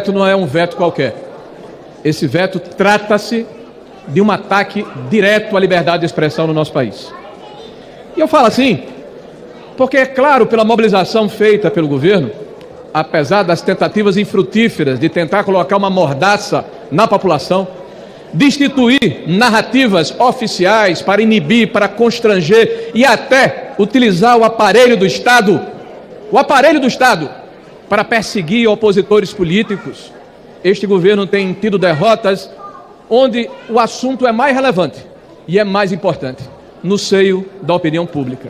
veto não é um veto qualquer. Esse veto trata-se de um ataque direto à liberdade de expressão no nosso país. E eu falo assim, porque é claro, pela mobilização feita pelo governo, apesar das tentativas infrutíferas de tentar colocar uma mordaça na população, de instituir narrativas oficiais para inibir, para constranger e até utilizar o aparelho do Estado para perseguir opositores políticos, este governo tem tido derrotas onde o assunto é mais relevante e é mais importante, no seio da opinião pública.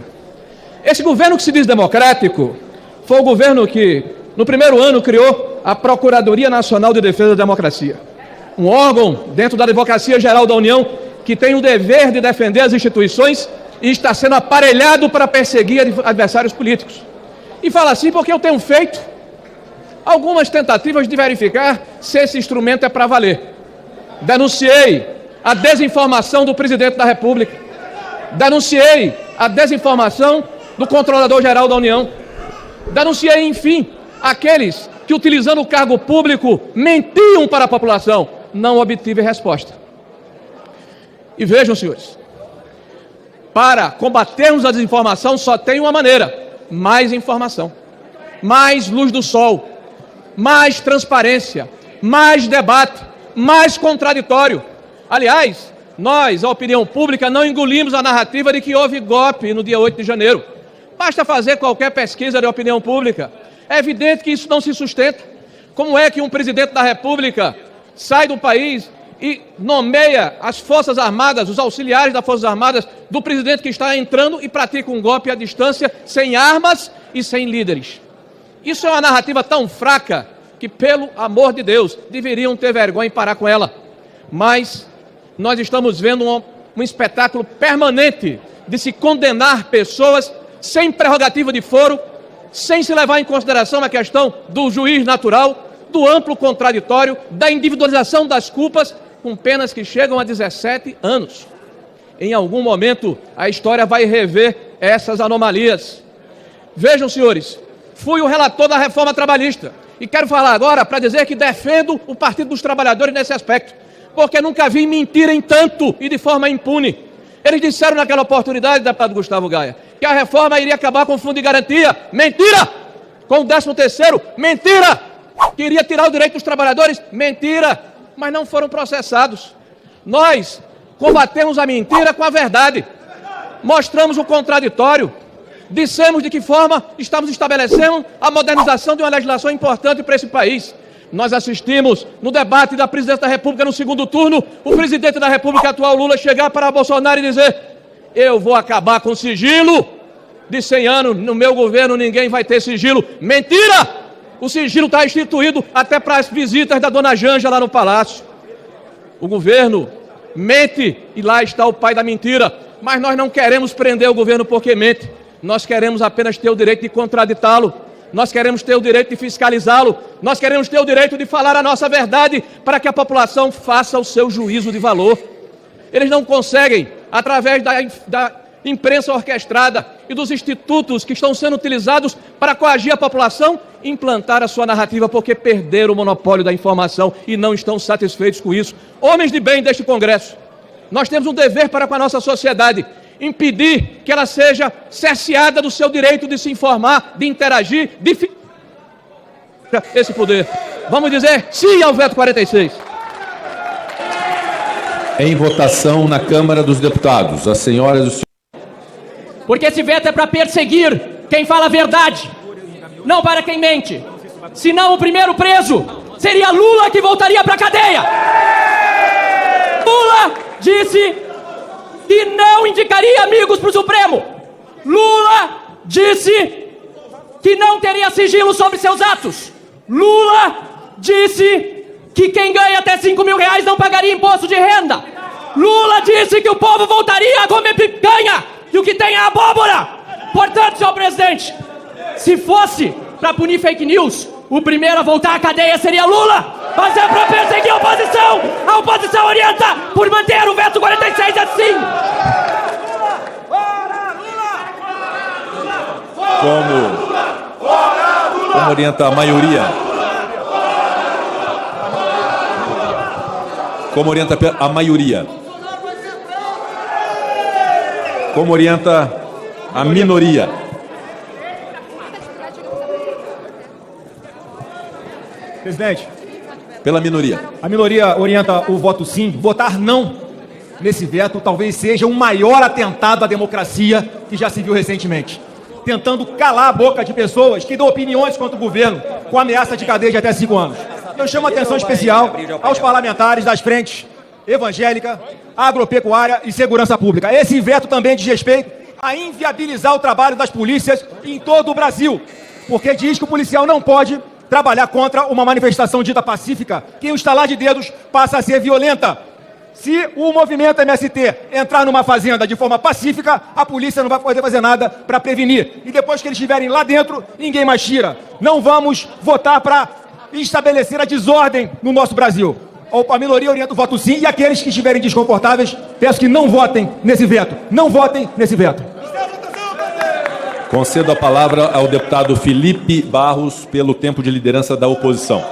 Esse governo que se diz democrático foi o governo que, no primeiro ano, criou a Procuradoria Nacional de Defesa da Democracia, um órgão dentro da Advocacia Geral da União que tem o dever de defender as instituições e está sendo aparelhado para perseguir adversários políticos. E falo assim porque eu tenho feito algumas tentativas de verificar se esse instrumento é para valer. Denunciei a desinformação do presidente da República. Denunciei a desinformação do Controlador-Geral da União. Denunciei, enfim, aqueles que, utilizando o cargo público, mentiam para a população. Não obtive resposta. E vejam, senhores, para combatermos a desinformação só tem uma maneira: mais informação, mais luz do sol, mais transparência, mais debate, mais contraditório. Aliás, nós, a opinião pública, não engolimos a narrativa de que houve golpe no dia 8 de janeiro. Basta fazer qualquer pesquisa de opinião pública. É evidente que isso não se sustenta. Como é que um presidente da República sai do país e nomeia as Forças Armadas, os auxiliares das Forças Armadas do presidente que está entrando e pratica um golpe à distância, sem armas e sem líderes? Isso é uma narrativa tão fraca que, pelo amor de Deus, deveriam ter vergonha e parar com ela. Mas nós estamos vendo um espetáculo permanente de se condenar pessoas sem prerrogativa de foro, sem se levar em consideração a questão do juiz natural, do amplo contraditório, da individualização das culpas, com penas que chegam a 17 anos. Em algum momento, a história vai rever essas anomalias. Vejam, senhores, fui o relator da reforma trabalhista e quero falar agora para dizer que defendo o Partido dos Trabalhadores nesse aspecto, porque nunca vi mentirem tanto e de forma impune. Eles disseram naquela oportunidade, deputado Gustavo Gaia, que a reforma iria acabar com o fundo de garantia. Mentira! Com o 13º, mentira! Que iria tirar o direito dos trabalhadores. Mentira! Mas não foram processados. Nós combatemos a mentira com a verdade. Mostramos o contraditório. Dissemos de que forma estamos estabelecendo a modernização de uma legislação importante para esse país. Nós assistimos no debate da presidência da República no segundo turno, o presidente da República atual, Lula, chegar para Bolsonaro e dizer: eu vou acabar com o sigilo de 100 anos, no meu governo ninguém vai ter sigilo. Mentira! O sigilo está instituído até para as visitas da dona Janja lá no Palácio. O governo mente e lá está o pai da mentira. Mas nós não queremos prender o governo porque mente. Nós queremos apenas ter o direito de contraditá-lo. Nós queremos ter o direito de fiscalizá-lo. Nós queremos ter o direito de falar a nossa verdade para que a população faça o seu juízo de valor. Eles não conseguem, através da imprensa orquestrada e dos institutos que estão sendo utilizados para coagir a população, implantar a sua narrativa, porque perderam o monopólio da informação e não estão satisfeitos com isso. Homens de bem deste Congresso, nós temos um dever para com a nossa sociedade: impedir que ela seja cerceada do seu direito de se informar, de interagir, de esse poder. Vamos dizer sim ao veto 46. Em votação na Câmara dos Deputados, as senhoras e os senhores. Porque esse veto é para perseguir quem fala a verdade, não para quem mente. Senão o primeiro preso seria Lula, que voltaria para a cadeia. Lula disse que não indicaria amigos para o Supremo. Lula disse que não teria sigilo sobre seus atos. Lula disse que quem ganha até 5 mil reais não pagaria imposto de renda. Lula disse que o povo voltaria a comer picanha e o que tem é abóbora. Portanto, senhor presidente, se fosse para punir fake news, o primeiro a voltar à cadeia seria Lula. Mas é para perseguir a oposição. A oposição orienta por manter o veto 46 assim. Como orienta a maioria. Como orienta a maioria? Como orienta a minoria? Presidente, Pela minoria. a minoria orienta o voto sim. Votar não nesse veto talvez seja o maior atentado à democracia que já se viu recentemente, tentando calar a boca de pessoas que dão opiniões contra o governo com ameaça de cadeia de até 5 anos. Eu chamo a atenção especial aos parlamentares das frentes evangélica, agropecuária e segurança pública. Esse veto também diz respeito a inviabilizar o trabalho das polícias em todo o Brasil, porque diz que o policial não pode trabalhar contra uma manifestação dita pacífica, que o estalar de dedos passa a ser violenta. Se o movimento MST entrar numa fazenda de forma pacífica, a polícia não vai poder fazer nada para prevenir. E depois que eles estiverem lá dentro, ninguém mais tira. Não vamos votar para estabelecer a desordem no nosso Brasil. A minoria orienta o voto sim, e aqueles que estiverem desconfortáveis, peço que não votem nesse veto. Não votem nesse veto. Concedo a palavra ao deputado Felipe Barros pelo tempo de liderança da oposição.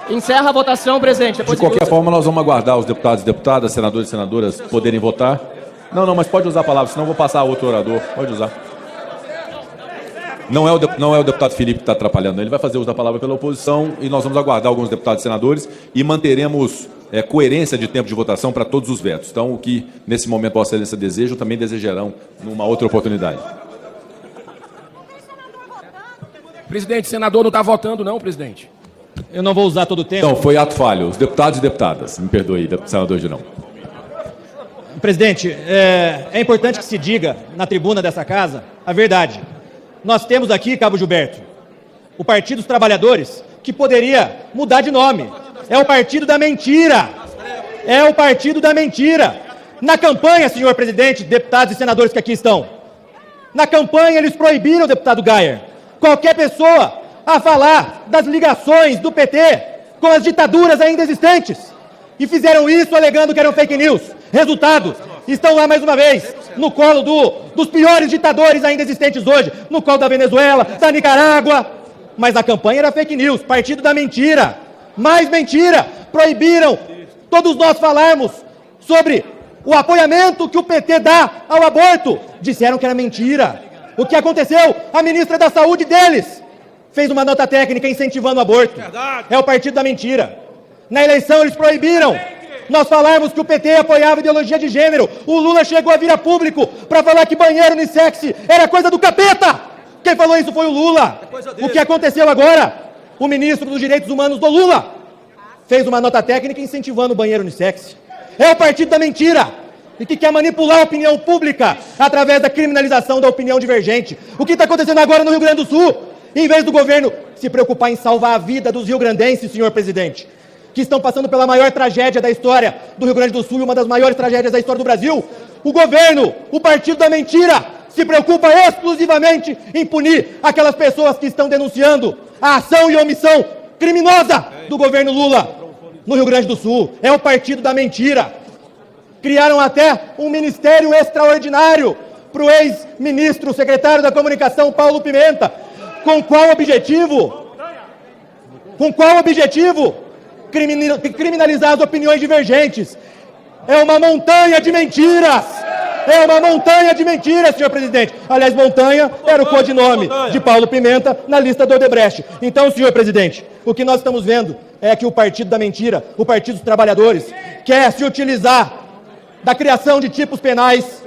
Encerra a votação, presidente. De qualquer forma, nós vamos aguardar os deputados e deputadas, senadores e senadoras poderem votar. Não, mas pode usar a palavra, senão eu vou passar a outro orador. Pode usar. Não é o deputado Felipe que está atrapalhando. Ele vai fazer uso da palavra pela oposição e nós vamos aguardar alguns deputados e senadores e manteremos coerência de tempo de votação para todos os vetos. Então, o que nesse momento Vossa Excelência deseja, também desejarão numa outra oportunidade. Presidente, o senador não está votando, não, presidente. Eu não vou usar todo o tempo. Não, foi ato falho. Os deputados e deputadas, me perdoe, senador Girão. Presidente, é importante que se diga na tribuna dessa casa a verdade. Nós temos aqui, Cabo Gilberto, o Partido dos Trabalhadores, que poderia mudar de nome. É o Partido da Mentira. É o Partido da Mentira. Na campanha, senhor presidente, deputados e senadores que aqui estão, na campanha eles proibiram, deputado Gayer, qualquer pessoa a falar das ligações do PT com as ditaduras ainda existentes. E fizeram isso alegando que eram fake news. Resultado, estão lá mais uma vez, no colo dos piores ditadores ainda existentes hoje, no colo da Venezuela, da Nicarágua. Mas a campanha era fake news, Partido da Mentira. Mais mentira, proibiram todos nós falarmos sobre o apoiamento que o PT dá ao aborto. Disseram que era mentira. O que aconteceu? A ministra da Saúde deles fez uma nota técnica incentivando o aborto. É o Partido da Mentira. Na eleição eles proibiram nós falarmos que o PT apoiava ideologia de gênero. O Lula chegou a vir a público para falar que banheiro unissex era coisa do capeta. Quem falou isso foi o Lula. O que aconteceu agora? O ministro dos Direitos Humanos do Lula fez uma nota técnica incentivando o banheiro unissex. É o Partido da Mentira. E que quer manipular a opinião pública através da criminalização da opinião divergente. O que está acontecendo agora no Rio Grande do Sul? Em vez do governo se preocupar em salvar a vida dos rio-grandenses, senhor presidente, que estão passando pela maior tragédia da história do Rio Grande do Sul e uma das maiores tragédias da história do Brasil, o governo, o Partido da Mentira, se preocupa exclusivamente em punir aquelas pessoas que estão denunciando a ação e omissão criminosa do governo Lula no Rio Grande do Sul. É o Partido da Mentira. Criaram até um ministério extraordinário para o ex-ministro, secretário da Comunicação, Paulo Pimenta. Com qual objetivo? Com qual objetivo? Criminalizar as opiniões divergentes. É uma montanha de mentiras. É uma montanha de mentiras, senhor presidente. Aliás, montanha era o codinome de Paulo Pimenta na lista do Odebrecht. Então, senhor presidente, o que nós estamos vendo é que o Partido da Mentira, o Partido dos Trabalhadores, quer se utilizar da criação de tipos penais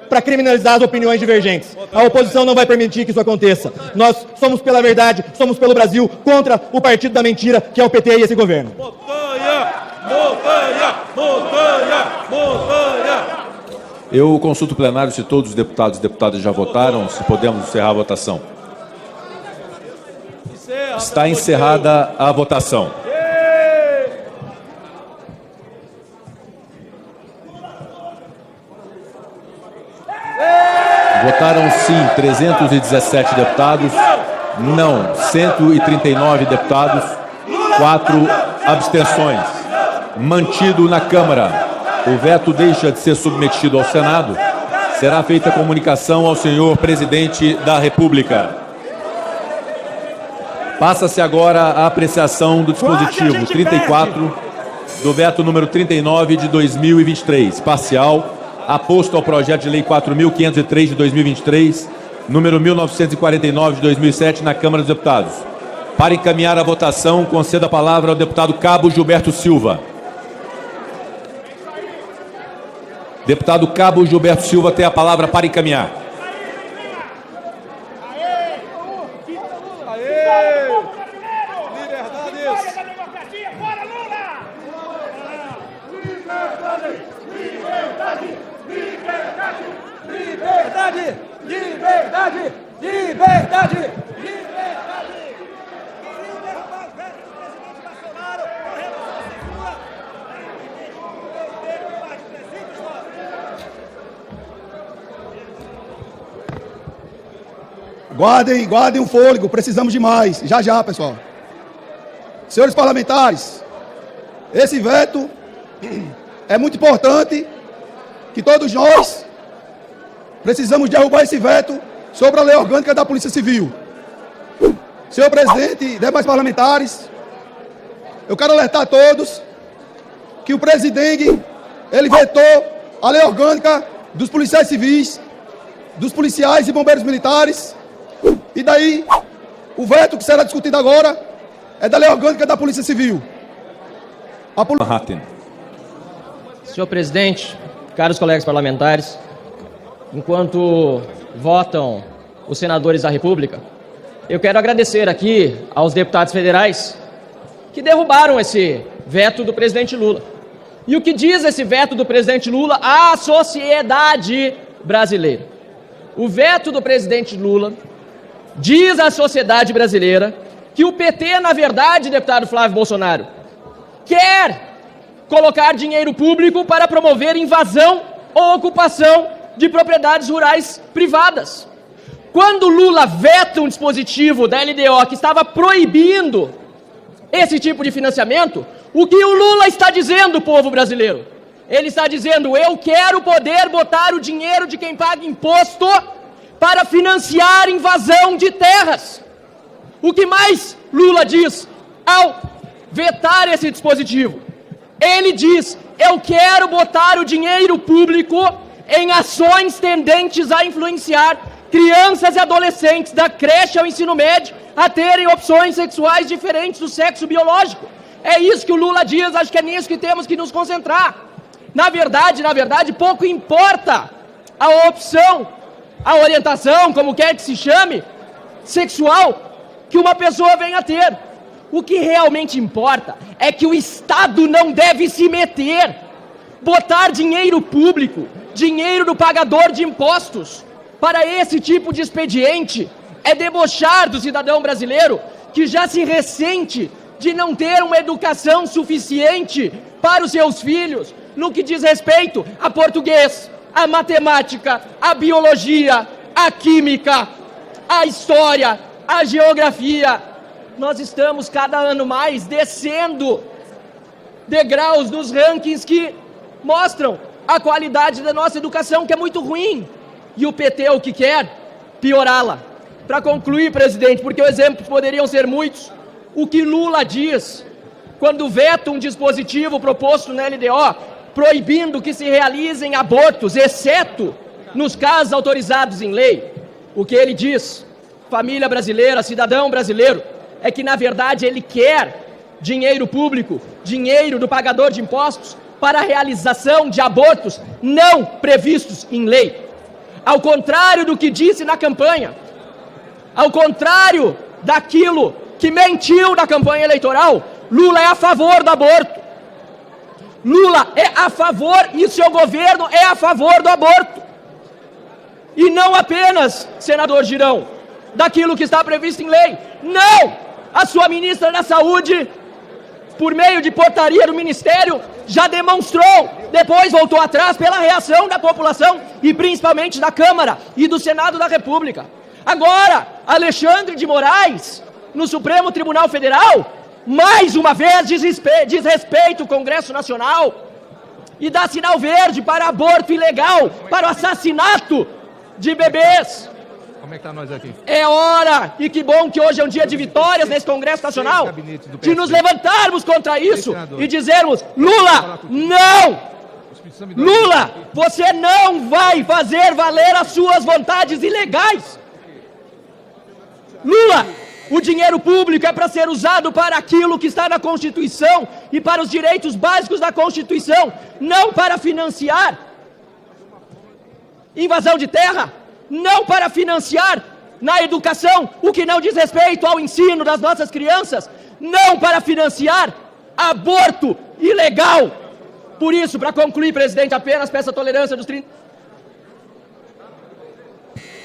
para criminalizar as opiniões divergentes. A oposição não vai permitir que isso aconteça. Nós somos pela verdade, somos pelo Brasil, contra o Partido da Mentira, que é o PT e esse governo. Montanha! Montanha! Montanha! Montanha! Eu consulto o plenário se todos os deputados e deputadas já votaram, se podemos encerrar a votação. Está encerrada a votação. Votaram sim 317 deputados, não 139 deputados, 4 abstenções. Mantido na Câmara, o veto deixa de ser submetido ao Senado Será feita comunicação ao senhor presidente da República. Passa-se agora a apreciação do dispositivo 34 do veto número 39 de 2023, parcial, aposto ao projeto de lei 4.503 de 2023, número 1949 de 2007, na Câmara dos Deputados. Para encaminhar a votação, conceda a palavra ao deputado Cabo Gilberto Silva. Deputado Cabo Gilberto Silva tem a palavra para encaminhar. Liberdade! Liberdade! Liberdade! Guardem o fôlego, precisamos de mais. Já, já, pessoal. Senhores parlamentares, esse veto é muito importante, que todos nós precisamos derrubar esse veto sobre a lei orgânica da Polícia Civil. Senhor presidente e demais parlamentares, eu quero alertar a todos que o presidente, ele vetou a lei orgânica dos policiais civis, dos policiais e bombeiros militares, e daí o veto que será discutido agora é da lei orgânica da Polícia Civil. Senhor presidente, caros colegas parlamentares, enquanto votam os senadores da República, eu quero agradecer aqui aos deputados federais que derrubaram esse veto do presidente Lula. E o que diz esse veto do presidente Lula à sociedade brasileira? O veto do presidente Lula diz à sociedade brasileira que o PT, na verdade, deputado Flávio Bolsonaro, quer colocar dinheiro público para promover invasão ou ocupação de propriedades rurais privadas. Quando Lula veta um dispositivo da LDO que estava proibindo esse tipo de financiamento, o que o Lula está dizendo, povo brasileiro? Ele está dizendo: eu quero poder botar o dinheiro de quem paga imposto para financiar invasão de terras. O que mais Lula diz ao vetar esse dispositivo? Ele diz: eu quero botar o dinheiro público em ações tendentes a influenciar crianças e adolescentes da creche ao ensino médio a terem opções sexuais diferentes do sexo biológico. É isso que o Lula diz, acho que é nisso que temos que nos concentrar. Na verdade, pouco importa a opção, a orientação, como quer que se chame, sexual, que uma pessoa venha a ter. O que realmente importa é que o Estado não deve se meter, botar dinheiro público, dinheiro do pagador de impostos, para esse tipo de expediente é debochar do cidadão brasileiro que já se ressente de não ter uma educação suficiente para os seus filhos no que diz respeito a português, a matemática, a biologia, a química, a história, a geografia. Nós estamos cada ano mais descendo degraus nos rankings que mostram a qualidade da nossa educação, que é muito ruim. E o PT o que quer? Piorá-la. Para concluir, presidente, porque os exemplos poderiam ser muitos, o que Lula diz quando veta um dispositivo proposto na LDO proibindo que se realizem abortos, exceto nos casos autorizados em lei, o que ele diz, família brasileira, cidadão brasileiro, é que na verdade ele quer dinheiro público, dinheiro do pagador de impostos para a realização de abortos não previstos em lei. Ao contrário do que disse na campanha, ao contrário daquilo que mentiu na campanha eleitoral, Lula é a favor do aborto. Lula é a favor e seu governo é a favor do aborto. E não apenas, senador Girão, daquilo que está previsto em lei. Não! A sua ministra da Saúde, por meio de portaria do Ministério, já demonstrou, depois voltou atrás pela reação da população e principalmente da Câmara e do Senado da República. Agora, Alexandre de Moraes, no Supremo Tribunal Federal, mais uma vez diz respeito ao Congresso Nacional, e dá sinal verde para aborto ilegal, para o assassinato de bebês. Como é que tá nós aqui? É hora, e que bom que hoje é um dia de vitórias nesse Congresso Nacional, de nos levantarmos contra isso e dizermos: Lula, não! Lula, você não vai fazer valer as suas vontades ilegais. Lula, o dinheiro público é para ser usado para aquilo que está na Constituição e para os direitos básicos da Constituição, não para financiar invasão de terra, não para financiar na educação o que não diz respeito ao ensino das nossas crianças, não para financiar aborto ilegal. Por isso, para concluir, presidente, apenas peço a tolerância dos 30...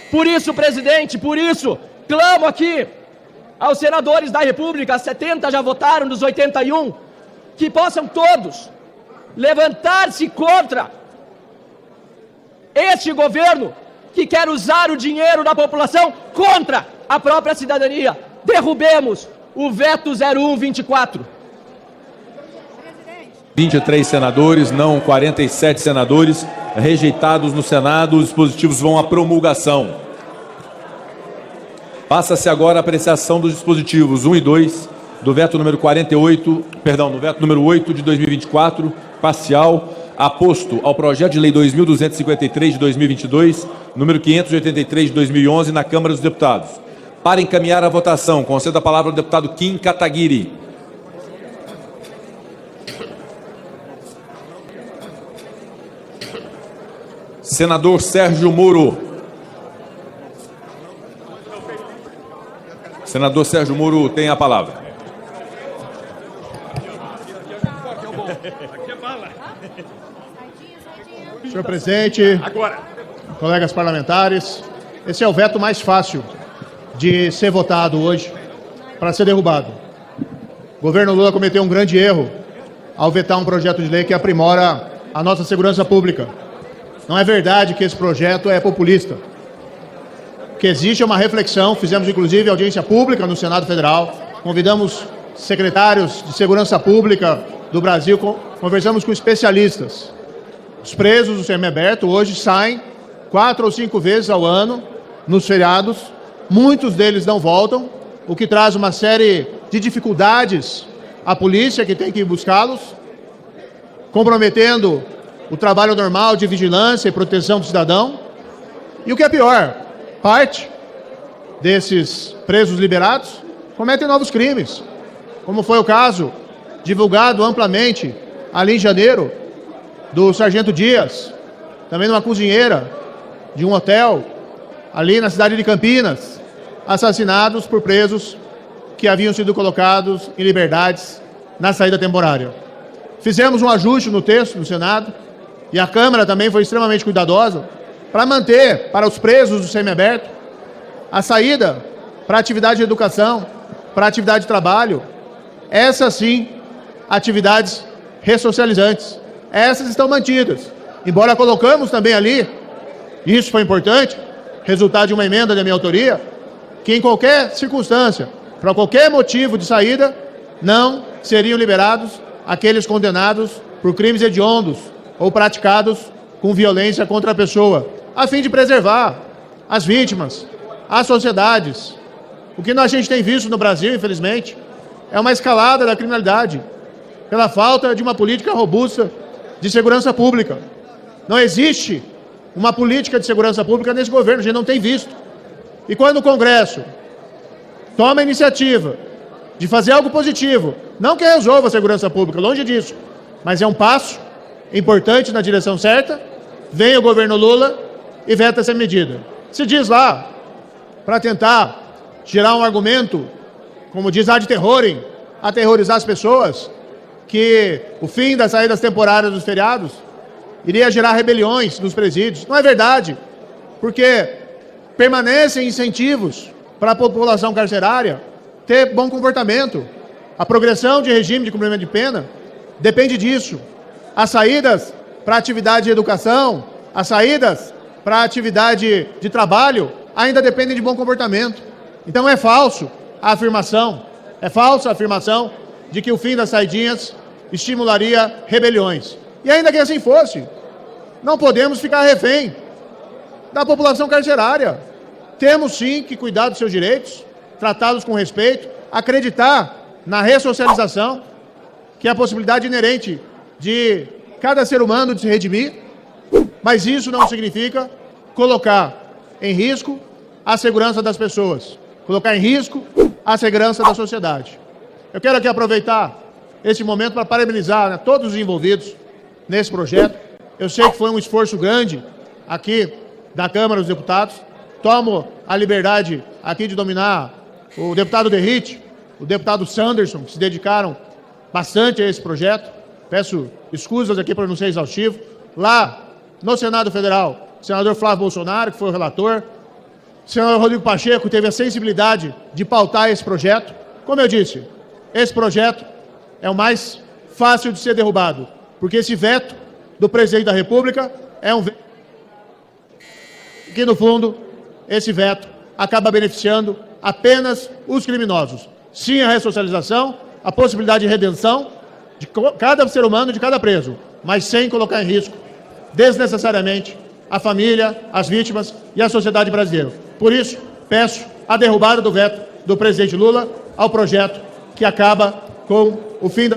Por isso, presidente, clamo aqui aos senadores da República, 70 já votaram dos 81, que possam todos levantar-se contra este governo que quer usar o dinheiro da população contra a própria cidadania. Derrubemos o veto 0124. 23 senadores, não 47 senadores, rejeitados no Senado. Os dispositivos vão à promulgação. Passa-se agora a apreciação dos dispositivos 1 e 2 do veto número 8 de 2024, parcial, aposto ao projeto de lei 2.253 de 2022, número 583 de 2011, na Câmara dos Deputados. Para encaminhar a votação, concedo a palavra ao deputado Kim Kataguiri. Senador Sérgio Moro. Senador Sérgio Moro tem a palavra. Senhor presidente, colegas parlamentares, esse é o veto mais fácil de ser votado hoje para ser derrubado. O governo Lula cometeu um grande erro ao vetar um projeto de lei que aprimora a nossa segurança pública. Não é verdade que esse projeto é populista. O que existe é uma reflexão, fizemos inclusive audiência pública no Senado Federal, convidamos secretários de segurança pública do Brasil, conversamos com especialistas. Os presos do semiaberto hoje saem 4 ou 5 vezes ao ano, nos feriados, muitos deles não voltam, o que traz uma série de dificuldades à polícia que tem que ir buscá-los, comprometendo o trabalho normal de vigilância e proteção do cidadão. E o que é pior, parte desses presos liberados cometem novos crimes, como foi o caso divulgado amplamente ali em janeiro do sargento Dias, também numa cozinheira de um hotel ali na cidade de Campinas, assassinados por presos que haviam sido colocados em liberdades na saída temporária. Fizemos um ajuste no texto do Senado, e a Câmara também foi extremamente cuidadosa para manter para os presos do semiaberto a saída para atividade de educação, para atividade de trabalho. Essas sim, atividades ressocializantes. Essas estão mantidas. Embora colocamos também ali, isso foi importante, resultado de uma emenda da minha autoria, que em qualquer circunstância, para qualquer motivo de saída, não seriam liberados aqueles condenados por crimes hediondos ou praticados com violência contra a pessoa, a fim de preservar as vítimas, as sociedades. O que a gente tem visto no Brasil, infelizmente, é uma escalada da criminalidade, pela falta de uma política robusta de segurança pública. Não existe uma política de segurança pública nesse governo, a gente não tem visto. E quando o Congresso toma a iniciativa de fazer algo positivo, não que resolva a segurança pública, longe disso, mas é um passo importante na direção certa, vem o governo Lula e veta essa medida. Se diz lá, para tentar gerar um argumento, como diz ad terrorem, aterrorizar as pessoas, que o fim das saídas temporárias dos feriados iria gerar rebeliões nos presídios. Não é verdade, porque permanecem incentivos para a população carcerária ter bom comportamento. A progressão de regime de cumprimento de pena depende disso. As saídas para atividade de educação, as saídas para atividade de trabalho ainda dependem de bom comportamento. Então é falsa a afirmação de que o fim das saidinhas estimularia rebeliões. E ainda que assim fosse, não podemos ficar refém da população carcerária. Temos sim que cuidar dos seus direitos, tratá-los com respeito, acreditar na ressocialização, que é a possibilidade inerente de cada ser humano de se redimir, mas isso não significa colocar em risco a segurança das pessoas, colocar em risco a segurança da sociedade. Eu quero aqui aproveitar esse momento para parabenizar todos os envolvidos nesse projeto. Eu sei que foi um esforço grande aqui da Câmara dos Deputados. Tomo a liberdade aqui de nominar o deputado Derrite, o deputado Sanderson, que se dedicaram bastante a esse projeto. Peço escusas aqui para não ser exaustivo. Lá no Senado Federal, o senador Flávio Bolsonaro, que foi o relator, o senador Rodrigo Pacheco teve a sensibilidade de pautar esse projeto. Como eu disse, esse projeto é o mais fácil de ser derrubado, porque esse veto do presidente da República é um veto que, no fundo, esse veto acaba beneficiando apenas os criminosos. Sim, a ressocialização, a possibilidade de redenção de cada ser humano, de cada preso, mas sem colocar em risco desnecessariamente a família, as vítimas e a sociedade brasileira. Por isso, peço a derrubada do veto do presidente Lula ao projeto que acaba com o fim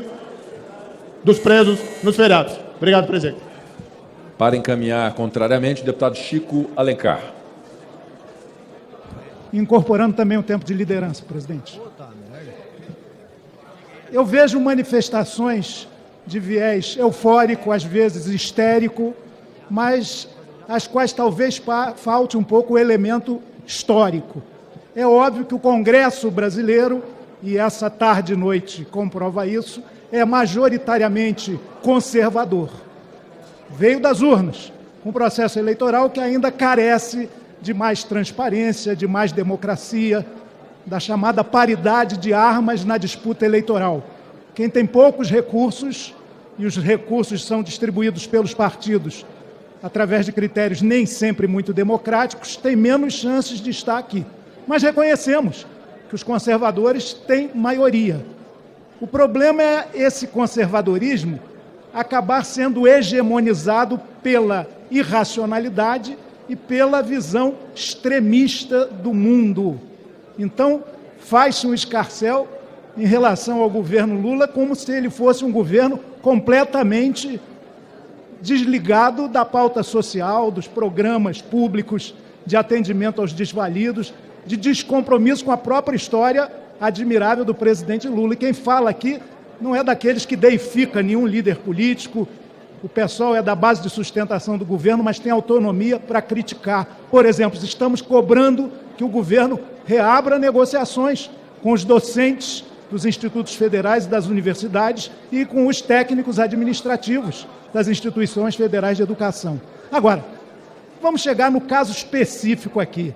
dos presos nos feriados. Obrigado, presidente. Para encaminhar contrariamente, o deputado Chico Alencar. Incorporando também o tempo de liderança, presidente. Eu vejo manifestações de viés eufórico, às vezes histérico, mas às quais talvez falte um pouco o elemento histórico. É óbvio que o Congresso brasileiro, e essa tarde e noite comprova isso, é majoritariamente conservador. Veio das urnas, um processo eleitoral que ainda carece de mais transparência, de mais democracia, da chamada paridade de armas na disputa eleitoral. Quem tem poucos recursos, e os recursos são distribuídos pelos partidos através de critérios nem sempre muito democráticos, tem menos chances de estar aqui. Mas reconhecemos que os conservadores têm maioria. O problema é esse conservadorismo acabar sendo hegemonizado pela irracionalidade e pela visão extremista do mundo. Então, faz-se um escarcéu em relação ao governo Lula como se ele fosse um governo completamente desligado da pauta social, dos programas públicos de atendimento aos desvalidos, de descompromisso com a própria história admirável do presidente Lula. E quem fala aqui não é daqueles que deifica nenhum líder político. O pessoal é da base de sustentação do governo, mas tem autonomia para criticar. Por exemplo, estamos cobrando que o governo reabra negociações com os docentes dos institutos federais e das universidades e com os técnicos administrativos das instituições federais de educação. Agora, vamos chegar no caso específico aqui.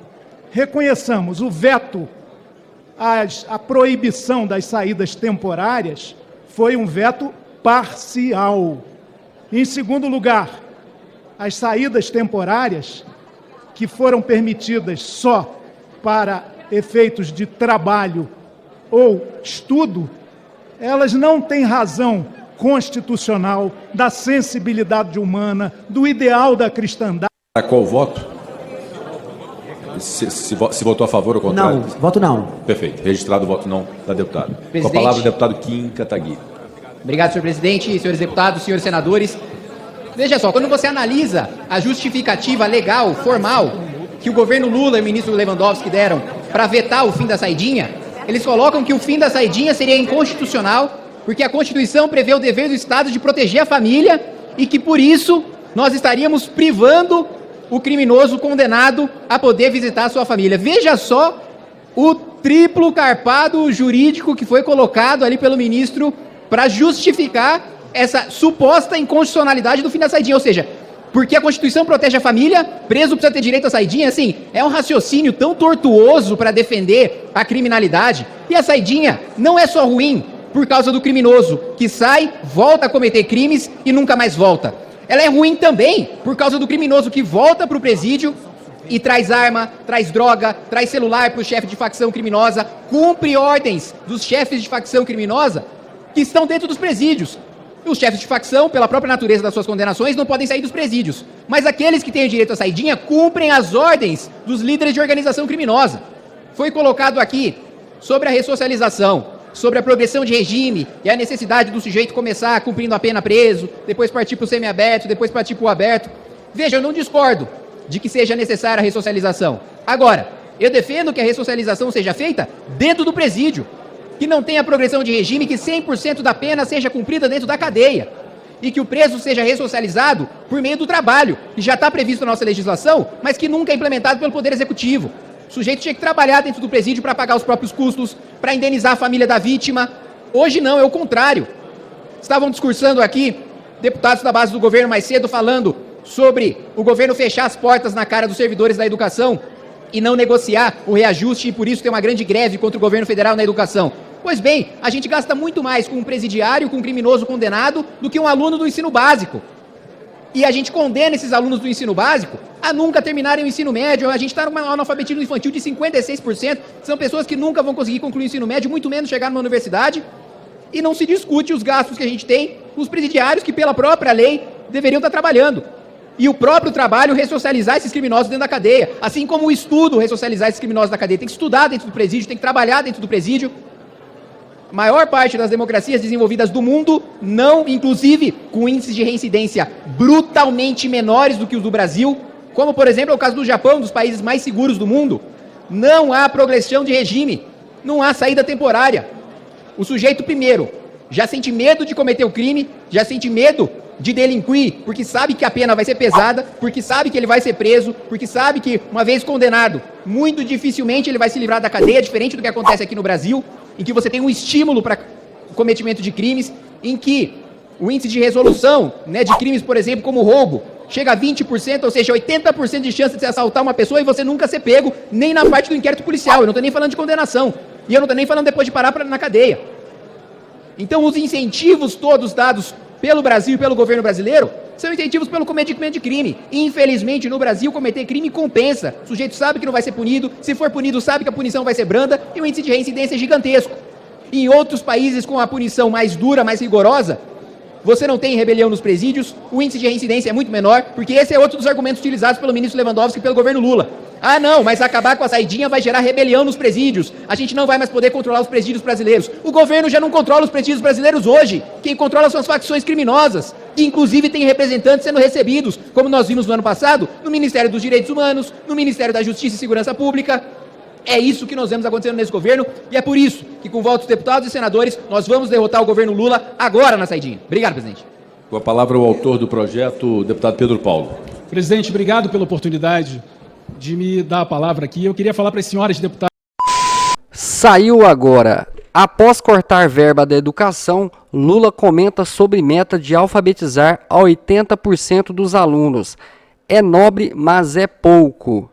Reconheçamos o veto à proibição das saídas temporárias foi um veto parcial. Em segundo lugar, as saídas temporárias que foram permitidas só para efeitos de trabalho ou estudo, elas não têm razão constitucional da sensibilidade humana, do ideal da cristandade. Para qual voto? Se votou a favor ou contrário? Não, voto não. Perfeito. Registrado o voto não da deputada. Presidente. Com a palavra o deputado Kim Kataguiri. Obrigado, senhor presidente, senhores deputados, senhores senadores. Veja só, quando você analisa a justificativa legal, formal, que o governo Lula e o ministro Lewandowski deram para vetar o fim da saidinha, eles colocam que o fim da saidinha seria inconstitucional, porque a Constituição prevê o dever do Estado de proteger a família e que, por isso, nós estaríamos privando o criminoso condenado a poder visitar a sua família. Veja só o triplo carpado jurídico que foi colocado ali pelo ministro para justificar essa suposta inconstitucionalidade do fim da saidinha. Ou seja, porque a Constituição protege a família, preso precisa ter direito à saidinha. Assim, é um raciocínio tão tortuoso para defender a criminalidade. E a saidinha não é só ruim por causa do criminoso que sai, volta a cometer crimes e nunca mais volta. Ela é ruim também por causa do criminoso que volta para o presídio e traz arma, traz droga, traz celular para o chefe de facção criminosa, cumpre ordens dos chefes de facção criminosa que estão dentro dos presídios. Os chefes de facção, pela própria natureza das suas condenações, não podem sair dos presídios. Mas aqueles que têm o direito à saidinha cumprem as ordens dos líderes de organização criminosa. Foi colocado aqui sobre a ressocialização, sobre a progressão de regime e a necessidade do sujeito começar cumprindo a pena preso, depois partir para o semiaberto, depois partir para o aberto. Veja, eu não discordo de que seja necessária a ressocialização. Agora, eu defendo que a ressocialização seja feita dentro do presídio, que não tenha progressão de regime, que 100% da pena seja cumprida dentro da cadeia e que o preso seja ressocializado por meio do trabalho, que já está previsto na nossa legislação, mas que nunca é implementado pelo Poder Executivo. O sujeito tinha que trabalhar dentro do presídio para pagar os próprios custos, para indenizar a família da vítima. Hoje não, é o contrário. Estavam discursando aqui, deputados da base do governo mais cedo, falando sobre o governo fechar as portas na cara dos servidores da educação e não negociar o reajuste e por isso tem uma grande greve contra o governo federal na educação. Pois bem, a gente gasta muito mais com um presidiário, com um criminoso condenado, do que um aluno do ensino básico. E a gente condena esses alunos do ensino básico a nunca terminarem o ensino médio. A gente está num analfabetismo infantil de 56%. São pessoas que nunca vão conseguir concluir o ensino médio, muito menos chegar numa universidade. E não se discute os gastos que a gente tem com os presidiários que, pela própria lei, deveriam estar trabalhando. E o próprio trabalho ressocializar esses criminosos dentro da cadeia. Assim como o estudo ressocializar esses criminosos da cadeia. Tem que estudar dentro do presídio, tem que trabalhar dentro do presídio. A maior parte das democracias desenvolvidas do mundo, não, inclusive com índices de reincidência brutalmente menores do que os do Brasil, como por exemplo é o caso do Japão, um dos países mais seguros do mundo, não há progressão de regime, não há saída temporária. O sujeito primeiro já sente medo de cometer o crime, já sente medo de delinquir, porque sabe que a pena vai ser pesada, porque sabe que ele vai ser preso, porque sabe que, uma vez condenado, muito dificilmente ele vai se livrar da cadeia, diferente do que acontece aqui no Brasil, em que você tem um estímulo para o cometimento de crimes, em que o índice de resolução, né, de crimes, por exemplo, como roubo, chega a 20%, ou seja, 80% de chance de você assaltar uma pessoa e você nunca ser pego, nem na parte do inquérito policial. Eu não estou nem falando de condenação, e eu não estou nem falando depois de parar na cadeia. Então, os incentivos todos dados pelo Brasil e pelo governo brasileiro são incentivos pelo cometimento de crime. Infelizmente, no Brasil, cometer crime compensa. O sujeito sabe que não vai ser punido, se for punido, sabe que a punição vai ser branda e o índice de reincidência é gigantesco. Em outros países com a punição mais dura, mais rigorosa, você não tem rebelião nos presídios, o índice de reincidência é muito menor, porque esse é outro dos argumentos utilizados pelo ministro Lewandowski e pelo governo Lula. Ah, não, mas acabar com a saidinha vai gerar rebelião nos presídios. A gente não vai mais poder controlar os presídios brasileiros. O governo já não controla os presídios brasileiros hoje. Quem controla são as facções criminosas, que inclusive tem representantes sendo recebidos, como nós vimos no ano passado, no Ministério dos Direitos Humanos, no Ministério da Justiça e Segurança Pública. É isso que nós vemos acontecendo nesse governo e é por isso que, com votos dos deputados e senadores, nós vamos derrotar o governo Lula agora na saidinha. Obrigado, presidente. Com a palavra o autor do projeto, o deputado Pedro Paulo. Presidente, obrigado pela oportunidade de me dar a palavra aqui. Eu queria falar para as senhoras deputadas. Saiu agora. Após cortar verba da educação, Lula comenta sobre meta de alfabetizar a 80% dos alunos. É nobre, mas é pouco.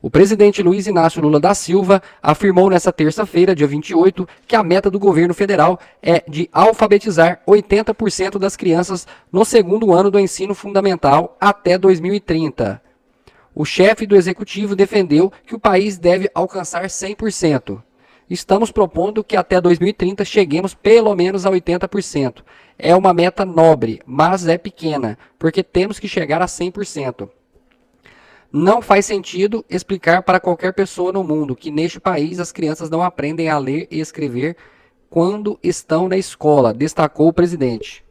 O presidente Luiz Inácio Lula da Silva afirmou nesta terça-feira, dia 28, que a meta do governo federal é de alfabetizar 80% das crianças no segundo ano do ensino fundamental até 2030. O chefe do executivo defendeu que o país deve alcançar 100%. Estamos propondo que até 2030 cheguemos pelo menos a 80%. É uma meta nobre, mas é pequena, porque temos que chegar a 100%. Não faz sentido explicar para qualquer pessoa no mundo que neste país as crianças não aprendem a ler e escrever quando estão na escola, destacou o presidente.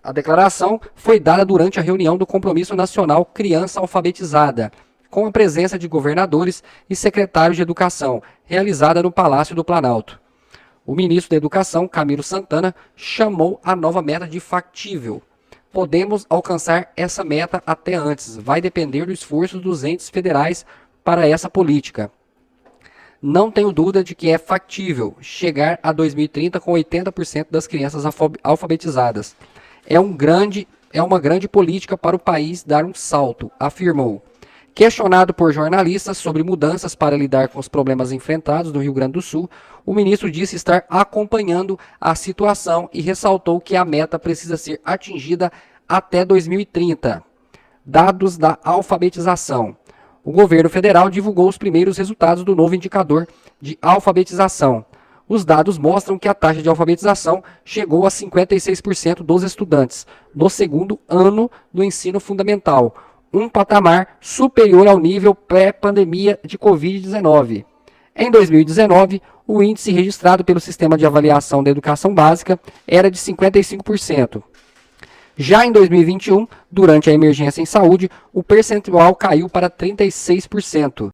A declaração foi dada durante a reunião do Compromisso Nacional Criança Alfabetizada, com a presença de governadores e secretários de Educação, realizada no Palácio do Planalto. O ministro da Educação, Camilo Santana, chamou a nova meta de factível. Podemos alcançar essa meta até antes. Vai depender do esforço dos entes federais para essa política. Não tenho dúvida de que é factível chegar a 2030 com 80% das crianças alfabetizadas. É uma grande política para o país dar um salto, afirmou. Questionado por jornalistas sobre mudanças para lidar com os problemas enfrentados no Rio Grande do Sul, o ministro disse estar acompanhando a situação e ressaltou que a meta precisa ser atingida até 2030. Dados da alfabetização. O governo federal divulgou os primeiros resultados do novo indicador de alfabetização. Os dados mostram que a taxa de alfabetização chegou a 56% dos estudantes no segundo ano do ensino fundamental, um patamar superior ao nível pré-pandemia de Covid-19. Em 2019, o índice registrado pelo Sistema de Avaliação da Educação Básica era de 55%. Já em 2021, durante a emergência em saúde, o percentual caiu para 36%.